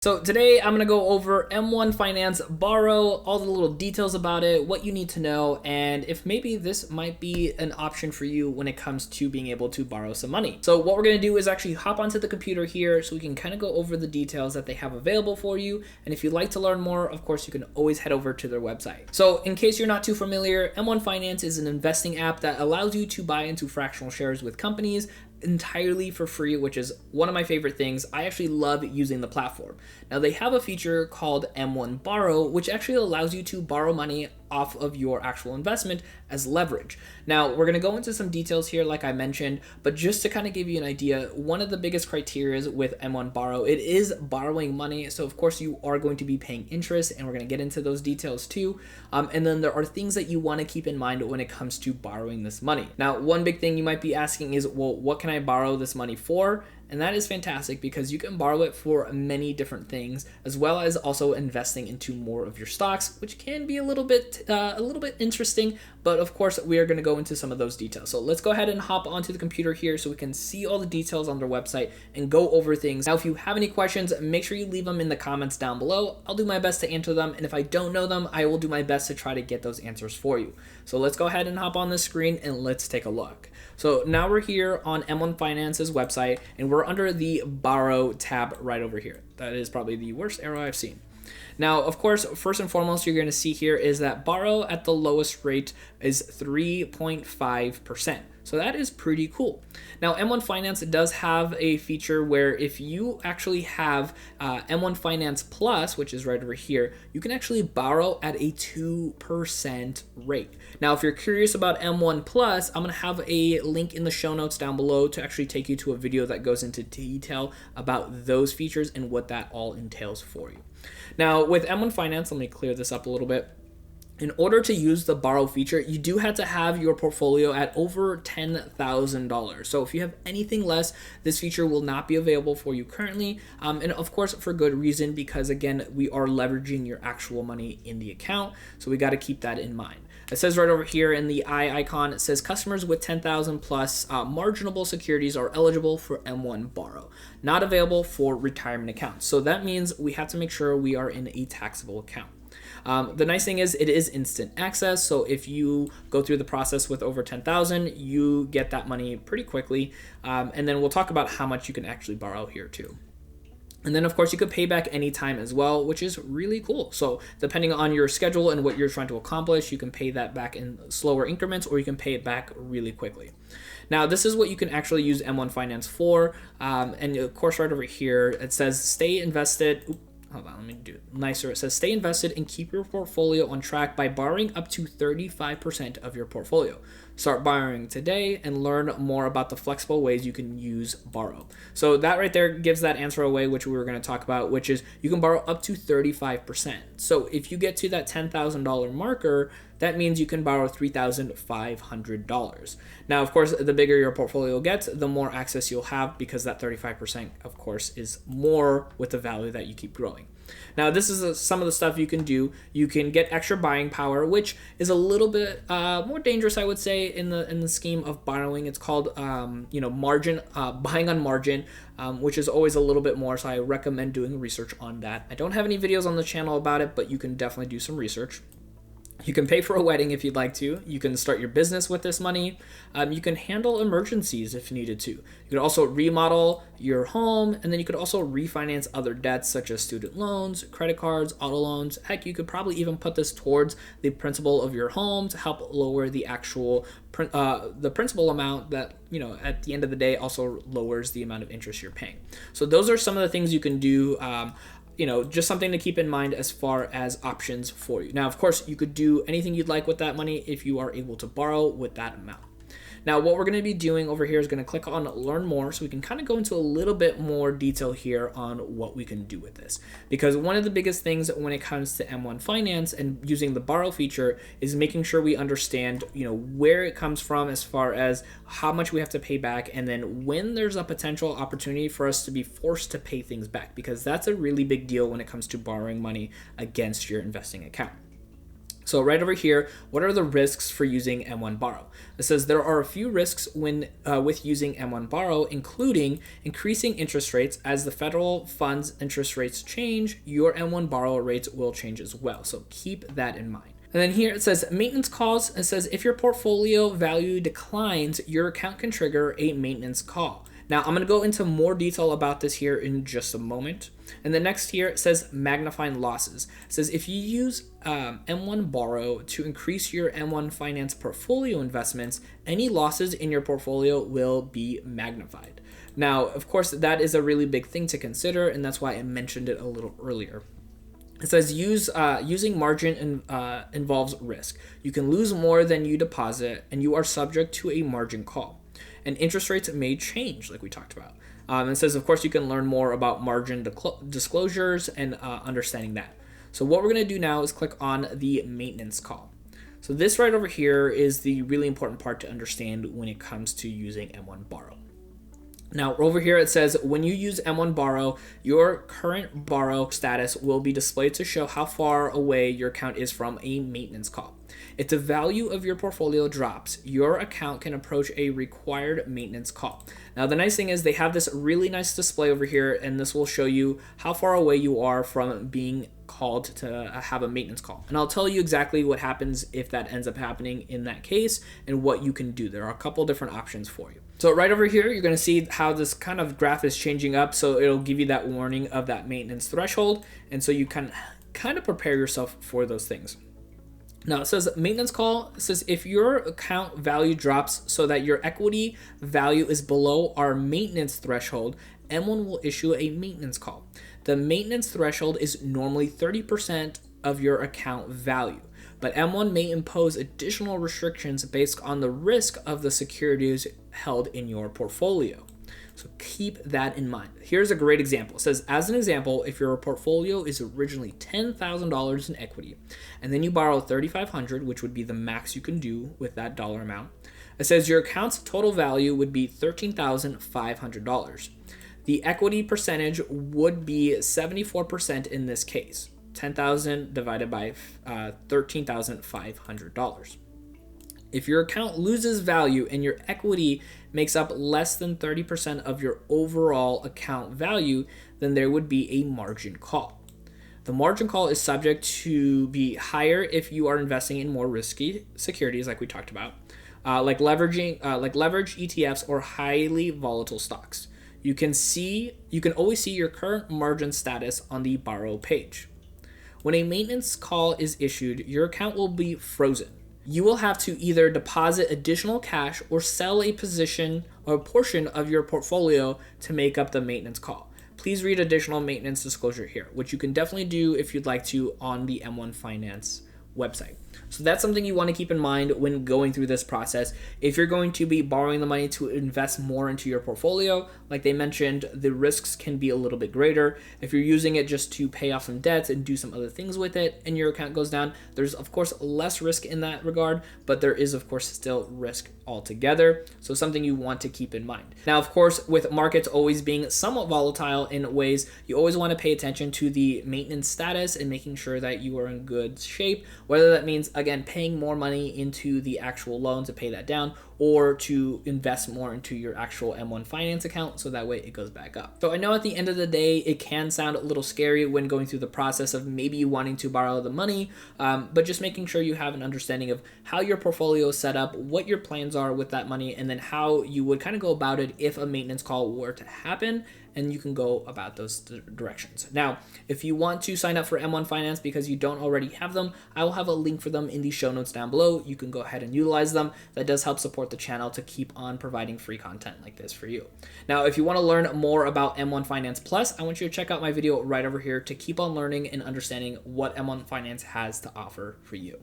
So today I'm going to go over M1 Finance Borrow, all the little details about it, what you need to know, and if maybe this might be an option for you when it comes to being able to borrow some money. So what we're going to do is actually hop onto the computer here so we can kind of go over the details that they have available for you. And if you'd like to learn more, of course, you can always head over to their website. So in case you're not too familiar, M1 Finance is an investing app that allows you to buy into fractional shares with companies entirely for free, which is one of my favorite things. I actually love using the platform. Now they have a feature called M1 Borrow, which actually allows you to borrow money off of your actual investment as leverage. Now we're going to go into some details here like I mentioned, but just to kind of give you an idea, one of the biggest criteria with M1 Borrow, it is borrowing money. So of course you are going to be paying interest, and we're going to get into those details too. And then there are things that you want to keep in mind when it comes to borrowing this money. Now, one big thing you might be asking is, well, what can I borrow this money for? And that is fantastic because you can borrow it for many different things, as well as also investing into more of your stocks, which can be a little bit interesting. But of course, we are going to go into some of those details. So let's go ahead and hop onto the computer here so we can see all the details on their website and go over things. Now, if you have any questions, make sure you leave them in the comments down below. I'll do my best to answer them. And if I don't know them, I will do my best to try to get those answers for you. So let's go ahead and hop on the screen and let's take a look. So now we're here on M1 Finance's website, and we're under the Borrow tab right over here. That is probably the worst arrow I've seen. Now, of course, first and foremost, you're going to see here is that borrow at the lowest rate is 3.5%. So that is pretty cool. Now, M1 Finance does have a feature where if you actually have M1 Finance Plus, which is right over here, you can actually borrow at a 2% rate. Now, if you're curious about M1 Plus, I'm going to have a link in the show notes down below to actually take you to a video that goes into detail about those features and what that all entails for you. Now, with M1 Finance, let me clear this up a little bit. In order to use the borrow feature, you do have to have your portfolio at over $10,000. So if you have anything less, this feature will not be available for you currently. And of course, for good reason, because again, we are leveraging your actual money in the account. So we got to keep that in mind. It says right over here in the eye icon, it says customers with 10,000 plus marginable securities are eligible for M1 Borrow, not available for retirement accounts. So that means we have to make sure we are in a taxable account. The nice thing is it is instant access. So if you go through the process with over 10,000, you get that money pretty quickly. And then we'll talk about how much you can actually borrow here too. And then, of course, you could pay back anytime as well, which is really cool. So depending on your schedule and what you're trying to accomplish, you can pay that back in slower increments, or you can pay it back really quickly. Now, this is what you can actually use M1 Finance for. And of course, right over here, it says stay invested. Hold on, let me do it nicer. It says stay invested and keep your portfolio on track by borrowing up to 35% of your portfolio. Start borrowing today and learn more about the flexible ways you can use borrow. So that right there gives that answer away, which we were going to talk about, which is you can borrow up to 35%. So if you get to that $10,000 marker, that means you can borrow $3,500. Now, of course, the bigger your portfolio gets, the more access you'll have, because that 35%, of course, is more with the value that you keep growing. Now, this is some of the stuff you can do. You can get extra buying power, which is a little bit more dangerous, I would say, in the scheme of borrowing. It's called margin, buying on margin, which is always a little bit more. So I recommend doing research on that. I don't have any videos on the channel about it, but you can definitely do some research. You can pay for a wedding if you'd like to. You can start your business with this money. You can handle emergencies if needed to. You can also remodel your home, and then you could also refinance other debts such as student loans, credit cards, auto loans. Heck, you could probably even put this towards the principal of your home to help lower the actual the principal amount that, at the end of the day also lowers the amount of interest you're paying. So those are some of the things you can do. Just something to keep in mind as far as options for you. Now, of course, you could do anything you'd like with that money if you are able to borrow with that amount. Now, what we're going to be doing over here is going to click on Learn More, so we can kind of go into a little bit more detail here on what we can do with this. Because one of the biggest things when it comes to M1 Finance and using the borrow feature is making sure we understand, where it comes from as far as how much we have to pay back, and then when there's a potential opportunity for us to be forced to pay things back, because that's a really big deal when it comes to borrowing money against your investing account. So right over here, what are the risks for using M1 Borrow? It says there are a few risks when with using M1 Borrow, including increasing interest rates. As the federal funds interest rates change, your M1 Borrow rates will change as well. So keep that in mind. And then here it says maintenance calls. It says if your portfolio value declines, your account can trigger a maintenance call. Now I'm going to go into more detail about this here in just a moment. And the next here it says magnifying losses. It says if you use M1 Borrow to increase your M1 Finance portfolio investments, any losses in your portfolio will be magnified. Now, of course, that is a really big thing to consider, and that's why I mentioned it a little earlier. It says using margin involves risk. You can lose more than you deposit, and you are subject to a margin call. And interest rates may change, like we talked about. It says, of course, you can learn more about margin disclosures and understanding that. So what we're going to do now is click on the maintenance call. So this right over here is the really important part to understand when it comes to using M1 Borrow. Now, over here it says when you use M1 Borrow, your current borrow status will be displayed to show how far away your account is from a maintenance call. If the value of your portfolio drops, your account can approach a required maintenance call. Now, the nice thing is they have this really nice display over here, and this will show you how far away you are from being called to have a maintenance call. And I'll tell you exactly what happens if that ends up happening in that case and what you can do. There are a couple different options for you. So right over here, you're going to see how this kind of graph is changing up. So it'll give you that warning of that maintenance threshold. And so you can kind of prepare yourself for those things. Now it says maintenance call. It says if your account value drops so that your equity value is below our maintenance threshold, M1 will issue a maintenance call. The maintenance threshold is normally 30% of your account value, but M1 may impose additional restrictions based on the risk of the securities held in your portfolio. So keep that in mind. Here's a great example. It says, as an example, if your portfolio is originally $10,000 in equity, and then you borrow $3,500, which would be the max you can do with that dollar amount, it says your account's total value would be $13,500. The equity percentage would be 74% in this case, $10,000 divided by $13,500. If your account loses value and your equity makes up less than 30% of your overall account value, then there would be a margin call. The margin call is subject to be higher if you are investing in more risky securities, like we talked about, like leverage ETFs or highly volatile stocks. You can always see your current margin status on the borrow page. When a maintenance call is issued, your account will be frozen. You will have to either deposit additional cash or sell a position or a portion of your portfolio to make up the maintenance call. Please read additional maintenance disclosure here, which you can definitely do if you'd like to on the M1 Finance website. So that's something you want to keep in mind when going through this process. If you're going to be borrowing the money to invest more into your portfolio, like they mentioned, the risks can be a little bit greater. If you're using it just to pay off some debts and do some other things with it and your account goes down, there's of course less risk in that regard, but there is of course still risk altogether. So something you want to keep in mind. Now, of course, with markets always being somewhat volatile in ways, you always want to pay attention to the maintenance status and making sure that you are in good shape, whether that means again paying more money into the actual loan to pay that down, or to invest more into your actual M1 Finance account so that way it goes back up. So I know at the end of the day it can sound a little scary when going through the process of maybe wanting to borrow the money, but just making sure you have an understanding of how your portfolio is set up, what your plans are with that money, and then how you would kind of go about it if a maintenance call were to happen, and you can go about those directions. Now, if you want to sign up for M1 Finance because you don't already have them, I will have a link for them in the show notes down below. You can go ahead and utilize them. That does help support the channel to keep on providing free content like this for you. Now, if you want to learn more about M1 Finance Plus, I want you to check out my video right over here to keep on learning and understanding what M1 Finance has to offer for you.